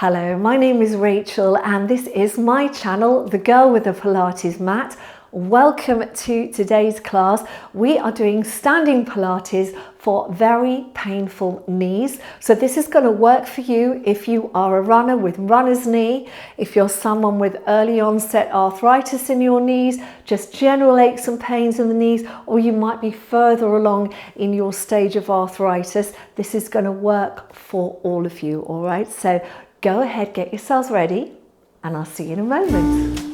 Hello, my name is Rachel and this is my channel, The Girl with the Pilates Mat. Welcome to today's class. We are doing standing Pilates for very painful knees. So this is going to work for you if you are a runner with runner's knee, if you're someone with early onset arthritis in your knees, just general aches and pains in the knees, or you might be further along in your stage of arthritis. This is going to work for all of you, all right? So go ahead, get yourselves ready, and I'll see you in a moment.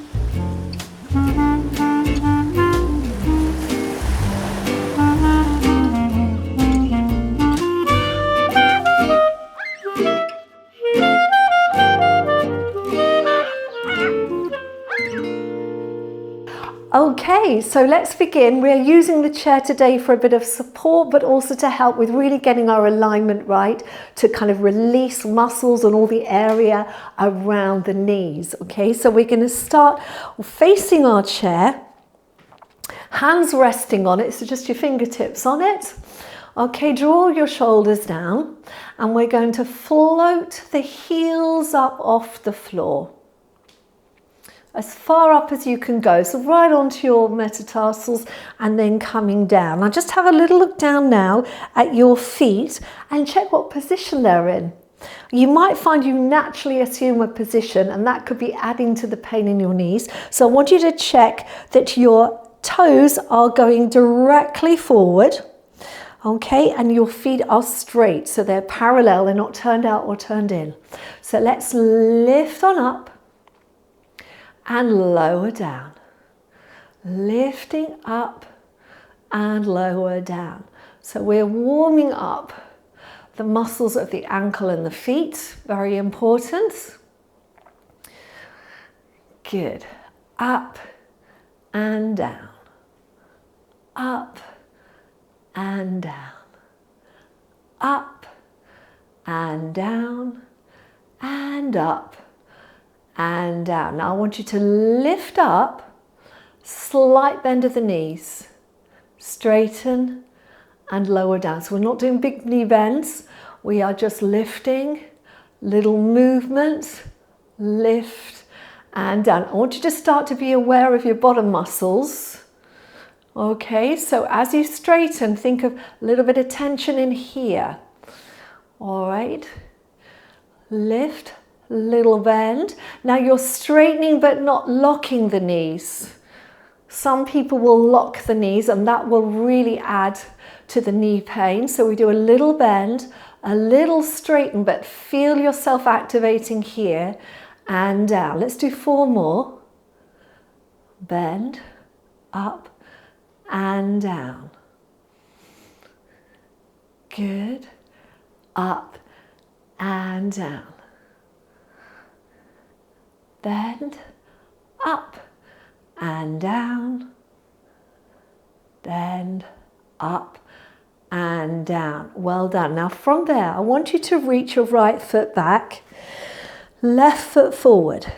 Okay, so let's begin. We're using the chair today for a bit of support, but also to help with really getting our alignment right, to kind of release muscles and all the area around the knees. Okay, so we're going to start facing our chair, hands resting on it, so just your fingertips on it. Okay, draw your shoulders down, and we're going to float the heels up off the floor, as far up as you can go, so right onto your metatarsals and then coming down. Now just have a little look down now at your feet and check what position they're in. You might find you naturally assume a position, and that could be adding to the pain in your knees. So I want you to check that your toes are going directly forward, okay, and your feet are straight, so they're parallel, they're not turned out or turned in. So let's lift on up and lower down, lifting up and lower down. So we're warming up the muscles of the ankle and the feet, very important. Good. Up and down, up and down, up and down, and up and down. Now I want you to lift up, slight bend of the knees, straighten and lower down. So we're not doing big knee bends, we are just lifting, little movements, lift and down. I want you to start to be aware of your bottom muscles. Okay, so as you straighten, think of a little bit of tension in here. All right, lift, little bend. Now you're straightening but not locking the knees. Some people will lock the knees and that will really add to the knee pain. So we do a little bend, a little straighten, but feel yourself activating here and down. Let's do 4 more. Bend, up and down. Good. Up and down. Bend, up and down, bend, up and down. Well done. Now from there, I want you to reach your right foot back, left foot forward.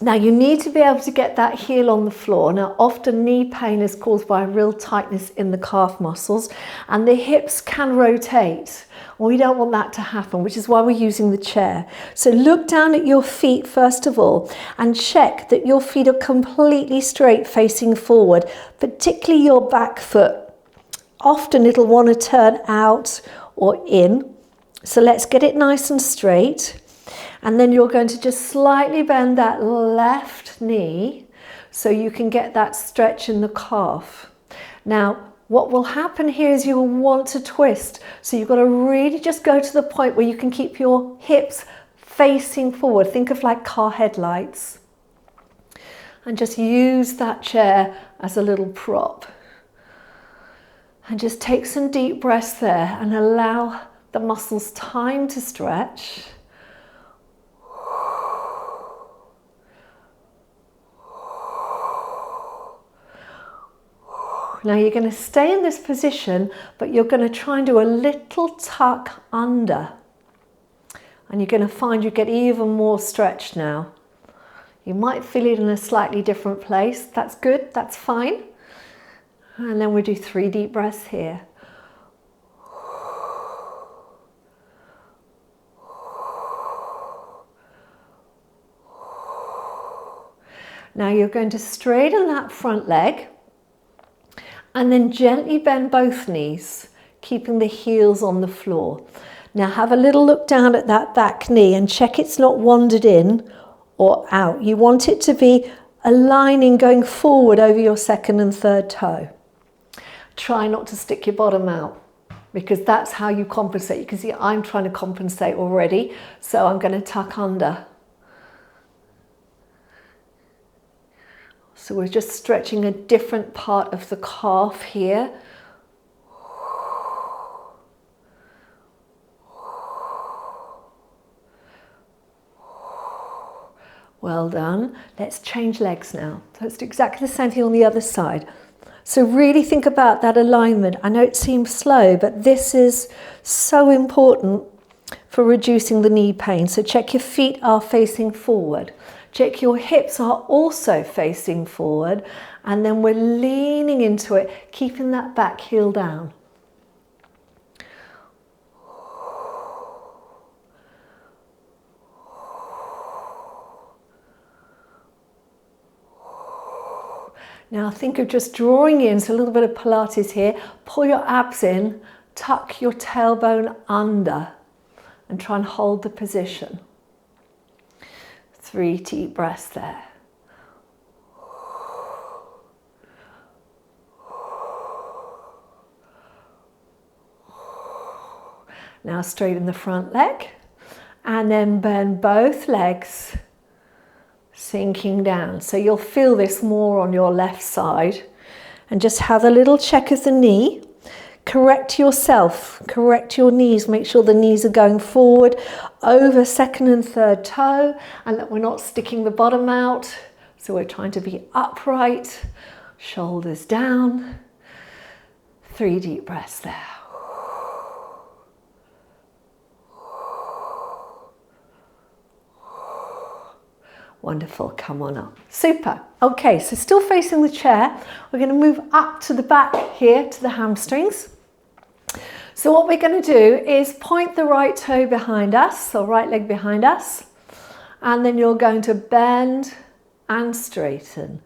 Now you need to be able to get that heel on the floor. Now often knee pain is caused by real tightness in the calf muscles, and the hips can rotate. We don't want that to happen, which is why we're using the chair. So look down at your feet first of all and check that your feet are completely straight facing forward, particularly your back foot. Often it'll want to turn out or in. So let's get it nice and straight. And then you're going to just slightly bend that left knee so you can get that stretch in the calf. Now, what will happen here is you'll want to twist. So you've got to really just go to the point where you can keep your hips facing forward. Think of like car headlights. And just use that chair as a little prop. And just take some deep breaths there and allow the muscles time to stretch. Now you're going to stay in this position, but you're going to try and do a little tuck under. And you're going to find you get even more stretch now. You might feel it in a slightly different place. That's good, that's fine. And then we do 3 deep breaths here. Now you're going to straighten that front leg and then gently bend both knees, keeping the heels on the floor. Now have a little look down at that back knee and check it's not wandered in or out. You want it to be aligning, going forward over your second and third toe. Try not to stick your bottom out, because that's how you compensate. You can see I'm trying to compensate already, so I'm going to tuck under. So we're just stretching a different part of the calf here. Well done. Let's change legs now. So let's do exactly the same thing on the other side. So really think about that alignment. I know it seems slow, but this is so important for reducing the knee pain. So check your feet are facing forward. Check your hips are also facing forward. And then we're leaning into it, keeping that back heel down. Now think of just drawing in, so a little bit of Pilates here. Pull your abs in, tuck your tailbone under and try and hold the position. 3 deep breaths there. Now straighten the front leg and then bend both legs, sinking down. So you'll feel this more on your left side. And just have a little check of the knee. Correct yourself, correct your knees. Make sure the knees are going forward over second and third toe and that we're not sticking the bottom out. So we're trying to be upright, shoulders down. 3 deep breaths there. Wonderful, come on up. Super. Okay, so still facing the chair. We're going to move up to the back here to the hamstrings. So what we're going to do is point the right toe behind us, or right leg behind us, and then you're going to bend and straighten,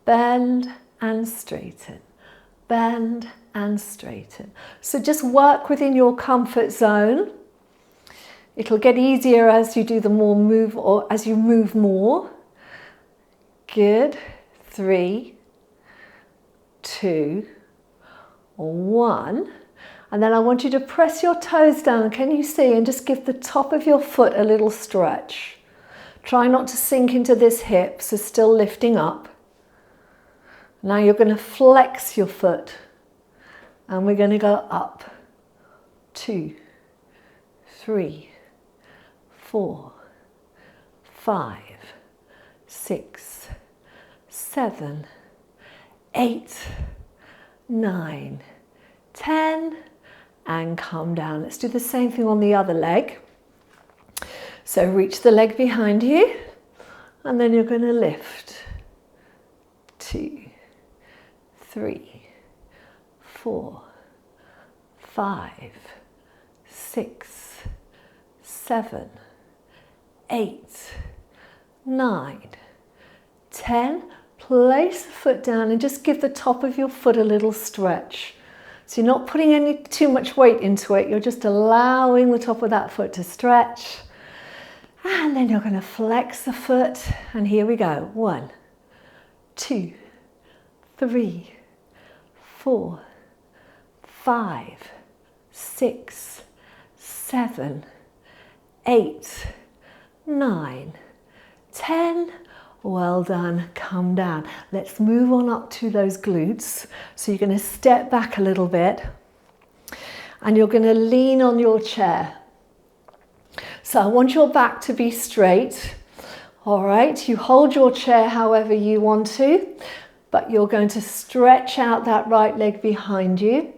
bend and straighten, bend and straighten. So just work within your comfort zone. It'll get easier as you do the more move, or as you move more. Good. 3, 2, 1. And then I want you to press your toes down, can you see? And just give the top of your foot a little stretch. Try not to sink into this hip, so still lifting up. Now you're going to flex your foot. And we're going to go up. 2, 3, 4, 5, 6, 7, 8, 9, 10, and come down. Let's do the same thing on the other leg. So reach the leg behind you, and then you're going to lift. 2, 3, 4, 5, 6, 7, 8, 9, 10. Place the foot down and just give the top of your foot a little stretch. So you're not putting too much weight into it, you're just allowing the top of that foot to stretch. And then you're going to flex the foot, and here we go. 1, 2, 3, 4, 5, 6, 7, 8, 9, 10. Well done, come down. Let's move on up to those glutes. So you're going to step back a little bit and you're going to lean on your chair. So I want your back to be straight. All right, you hold your chair however you want to, but you're going to stretch out that right leg behind you.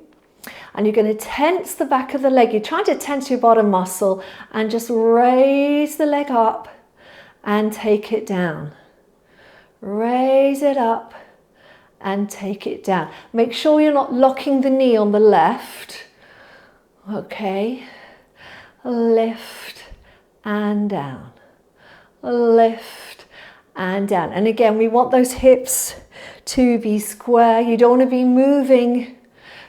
And you're going to tense the back of the leg. You're trying to tense your bottom muscle and just raise the leg up and take it down. Raise it up and take it down. Make sure you're not locking the knee on the left. Okay. Lift and down. Lift and down. And again, we want those hips to be square. You don't want to be moving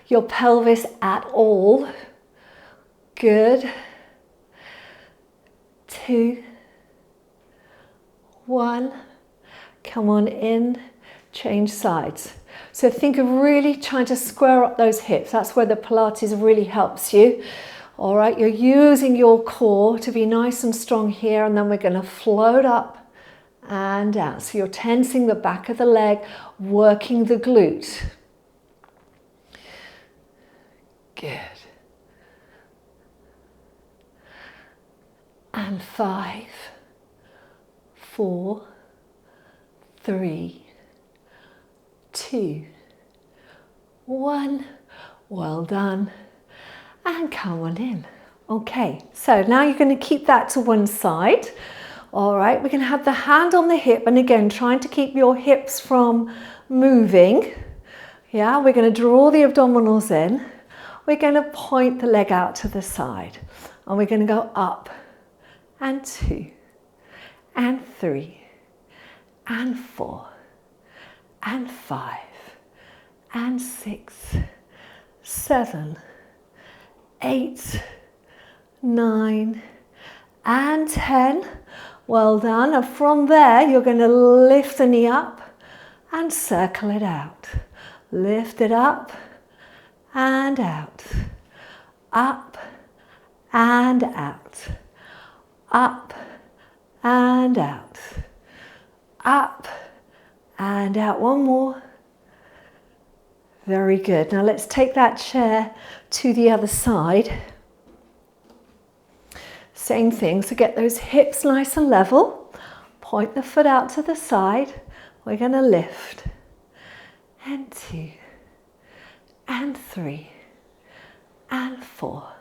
your pelvis at all. Good. 2, 1. Come on in, change sides. So think of really trying to square up those hips. That's where the Pilates really helps you. All right, you're using your core to be nice and strong here, and then we're going to float up and down. So you're tensing the back of the leg, working the glute. Good. And 5, 4, 3, 2, 1. Well done. And come on in. Okay, so now you're going to keep that to one side. All right, we're going to have the hand on the hip, and again, trying to keep your hips from moving. Yeah, we're going to draw the abdominals in. We're going to point the leg out to the side, and we're going to go up and 2 and 3 and 4 and 5 and 6, 7, 8, 9 and 10. Well done. And from there, you're going to lift the knee up and circle it out. Lift it up and out. Up and out. Up and out. Up and out. One more. Very good. Now let's take that chair to the other side. Same thing. So get those hips nice and level. Point the foot out to the side. We're going to lift. And 2 and 3 and 4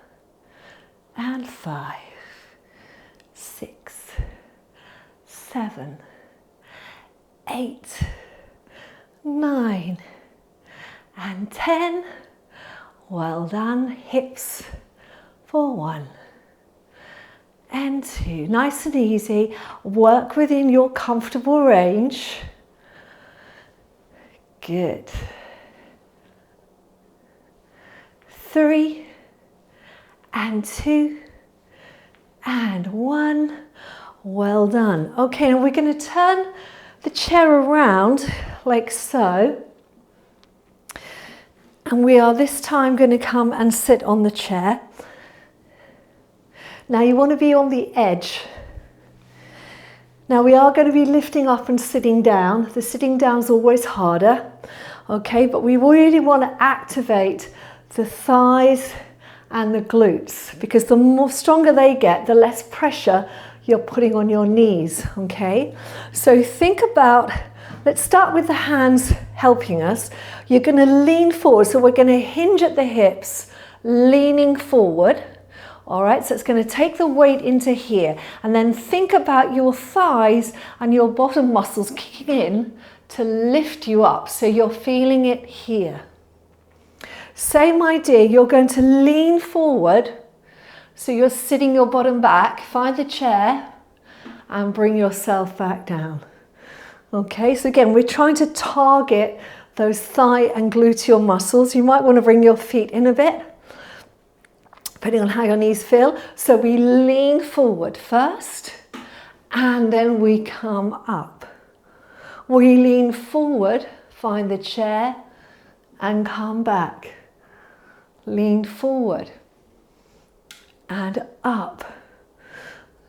and 5, 6, 7, 8, 9 and 10. Well done. Hips for 1 and 2. Nice and easy. Work within your comfortable range. Good. 3 and 2 and 1. Well done. Okay, now we're going to turn the chair around like so. And we are this time going to come and sit on the chair. Now you want to be on the edge. Now we are going to be lifting up and sitting down. The sitting down is always harder, okay? But we really want to activate the thighs and the glutes, because the more stronger they get, the less pressure you're putting on your knees, okay? So think about, let's start with the hands helping us. You're going to lean forward, so we're going to hinge at the hips, leaning forward. All right, so it's going to take the weight into here, and then think about your thighs and your bottom muscles kicking in to lift you up, so you're feeling it here. Same idea, you're going to lean forward, so you're sitting your bottom back, find the chair and bring yourself back down. Okay, so again, we're trying to target those thigh and gluteal muscles. You might want to bring your feet in a bit, depending on how your knees feel. So we lean forward first, and then we come up. We lean forward, find the chair, and come back. Lean forward, and up.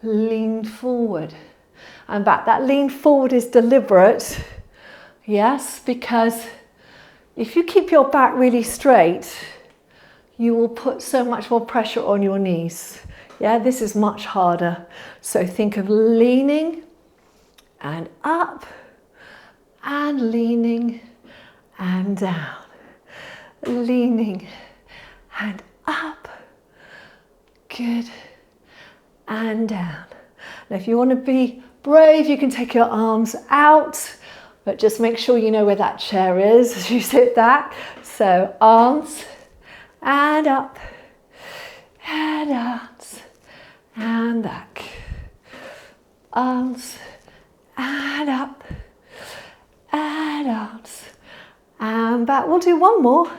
Lean forward, and back. That lean forward is deliberate, yes, because if you keep your back really straight, you will put so much more pressure on your knees. Yeah, this is much harder. So think of leaning and up and leaning and down. Leaning and up. Good. And down. Now if you want to be brave, you can take your arms out, but just make sure you know where that chair is as you sit back. So arms and up, and arms, and back. Arms, and up, and out, and back. We'll do one more.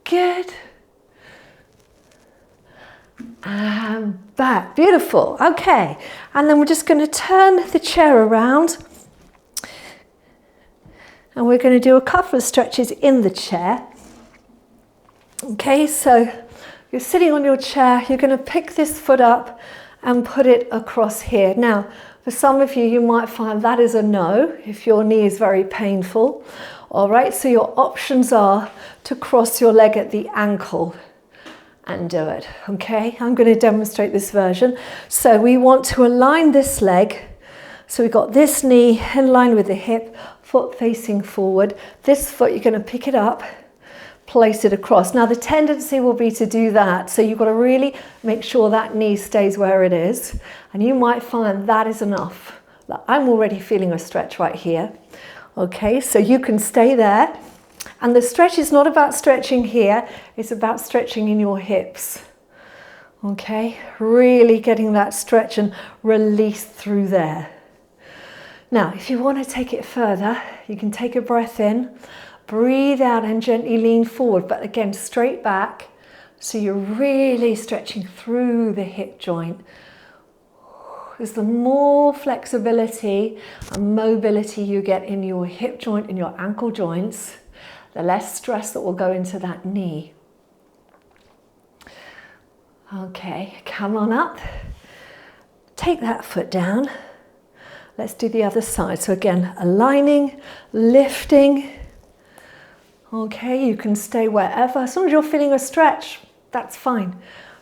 Good. And back. Beautiful. Okay. And then we're just going to turn the chair around. And we're going to do a couple of stretches in the chair. Okay, so you're sitting on your chair. You're going to pick this foot up and put it across here. Now, for some of you, you might find that is a no if your knee is very painful. All right, so your options are to cross your leg at the ankle and do it. Okay, I'm going to demonstrate this version. So we want to align this leg. So we've got this knee in line with the hip, foot facing forward. This foot, you're going to pick it up, place it across. Now the tendency will be to do that. So you've got to really make sure that knee stays where it is. And you might find that is enough. I'm already feeling a stretch right here. Okay, so you can stay there. And the stretch is not about stretching here, it's about stretching in your hips. Okay, really getting that stretch and release through there. Now, if you want to take it further, you can take a breath in, breathe out and gently lean forward, but again, straight back. So you're really stretching through the hip joint. Because the more flexibility and mobility you get in your hip joint and your ankle joints, the less stress that will go into that knee. Okay, come on up. Take that foot down. Let's do the other side. So again, aligning, lifting. Okay, you can stay wherever. As long as you're feeling a stretch, that's fine.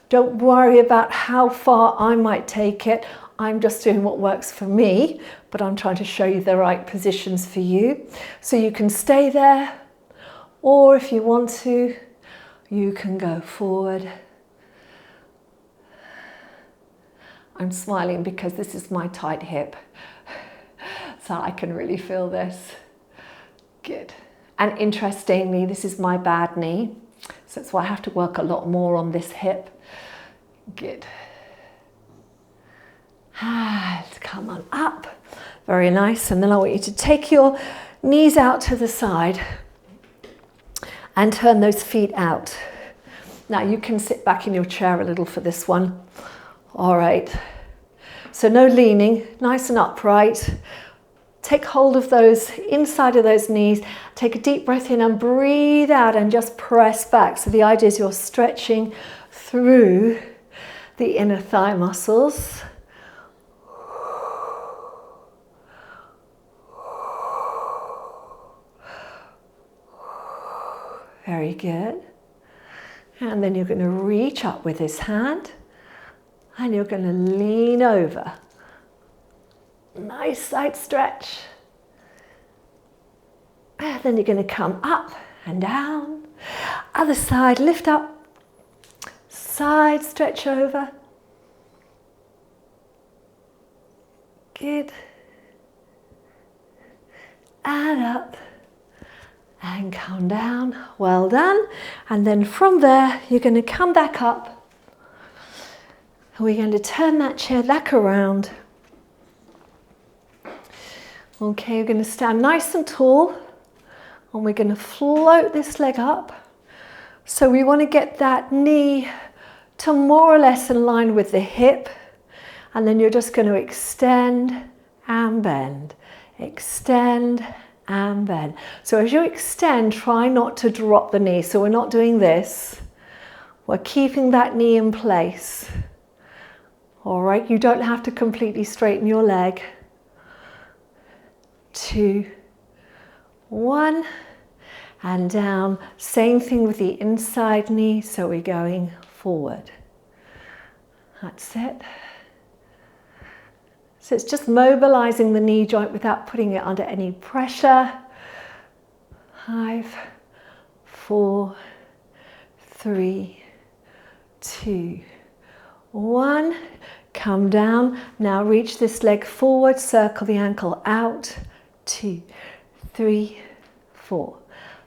Don't worry about how far I might take it. I'm just doing what works for me, but I'm trying to show you the right positions for you. So you can stay there, or if you want to, you can go forward. I'm smiling because this is my tight hip, so I can really feel this. Good. And interestingly, this is my bad knee, so that's why I have to work a lot more on this hip. Good. And come on up. Very nice. And then I want you to take your knees out to the side and turn those feet out. Now you can sit back in your chair a little for this one. All right. So no leaning, nice and upright. Take hold of those inside of those knees. Take a deep breath in and breathe out and just press back. So the idea is you're stretching through the inner thigh muscles. Very good. And then you're going to reach up with this hand and you're going to lean over. Nice side stretch. And then you're going to come up and down. Other side, lift up. Side stretch over. Good. And up. And come down. Well done. And then from there, you're going to come back up. And we're going to turn that chair back around. Okay, we're going to stand nice and tall. And we're going to float this leg up. So we want to get that knee to more or less in line with the hip. And then you're just going to extend and bend. Extend and bend. So as you extend, try not to drop the knee. So we're not doing this. We're keeping that knee in place. All right, you don't have to completely straighten your leg. 2, 1, and down. Same thing with the inside knee. So we're going forward. That's it. So it's just mobilizing the knee joint without putting it under any pressure. 5, 4, 3, 2, 1. Come down. Now reach this leg forward, circle the ankle out. 2, 3, 4,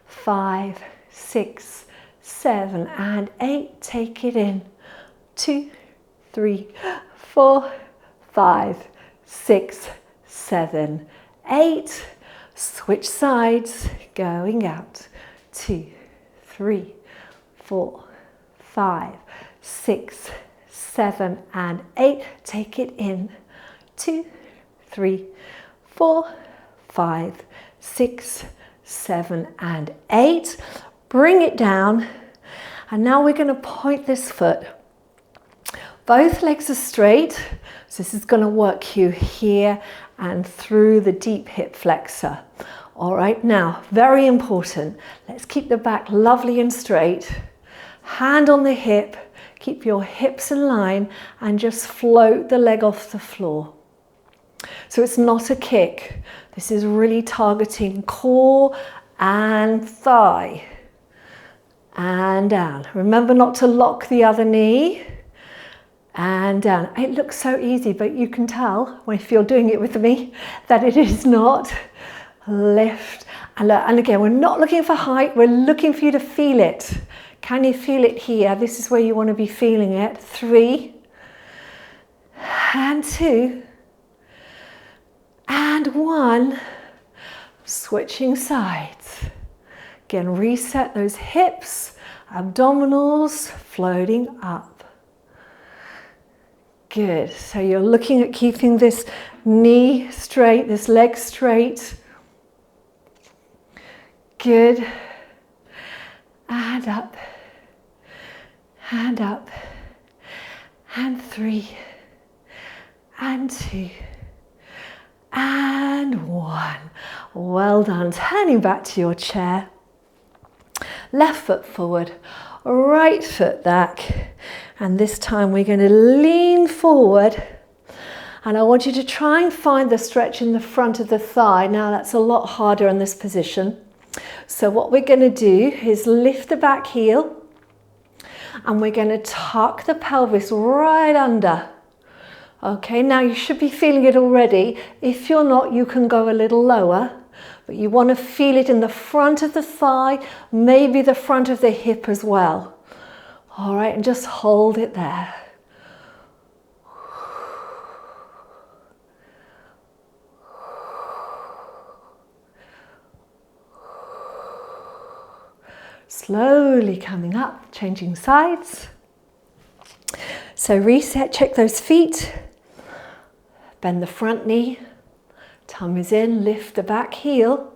5, 6, 7, and 8. Take it in. 2, 3, 4, 5, 6, 7, 8. Switch sides, going out. 2, 3, 4, 5, 6, 7, and 8. Take it in. 2, 3, 4, 5, 6, 7, and 8. Bring it down. And now we're going to point this foot. Both legs are straight. So this is going to work you here and through the deep hip flexor. All right, now, very important. Let's keep the back lovely and straight. Hand on the hip. Keep your hips in line and just float the leg off the floor. So it's not a kick. This is really targeting core and thigh. And down. Remember not to lock the other knee. And down. It looks so easy, but you can tell if you're doing it with me that it is not. Lift. And again, we're not looking for height. We're looking for you to feel it. Can you feel it here? This is where you want to be feeling it. 3. And 2. And 1. Switching sides. Again, reset those hips, abdominals, floating up. Good. So you're looking at keeping this knee straight, this leg straight. Good. And up. And up. And 3. And 2. And 1. Well done. Turning back to your chair. Left foot forward, right foot back. And this time we're going to lean forward. And I want you to try and find the stretch in the front of the thigh. Now that's a lot harder in this position. So what we're going to do is lift the back heel. And we're going to tuck the pelvis right under. Okay, now you should be feeling it already. If you're not, you can go a little lower. But you want to feel it in the front of the thigh, maybe the front of the hip as well. All right, and just hold it there. Slowly coming up, changing sides. So reset, check those feet. Bend the front knee. Tum is in, lift the back heel.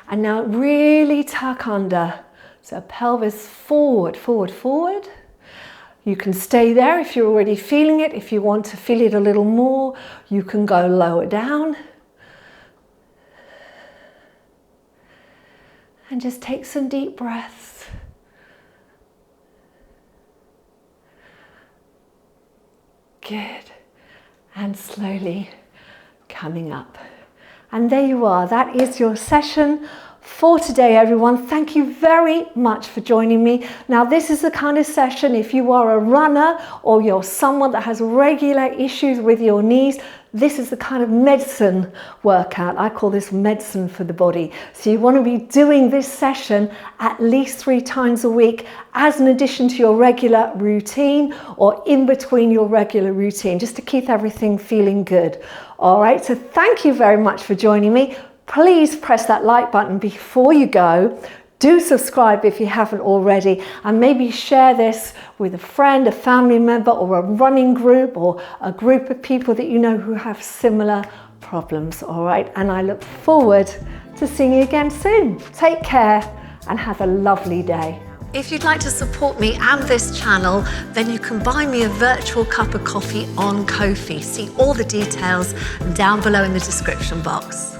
And now really tuck under. So pelvis forward, forward, forward. You can stay there if you're already feeling it. If you want to feel it a little more, you can go lower down. And just take some deep breaths. Good. And slowly coming up. And there you are. That is your session for today, everyone. Thank you very much for joining me. Now, this is the kind of session, if you are a runner or you're someone that has regular issues with your knees, this is the kind of medicine workout. I call this medicine for the body. So you want to be doing this session at least 3 times a week as an addition to your regular routine or in between your regular routine, just to keep everything feeling good. All right, so thank you very much for joining me. Please press that like button before you go. Do subscribe if you haven't already, and maybe share this with a friend, a family member, or a running group, or a group of people that you know who have similar problems, all right? And I look forward to seeing you again soon. Take care and have a lovely day. If you'd like to support me and this channel, then you can buy me a virtual cup of coffee on Ko-fi. See all the details down below in the description box.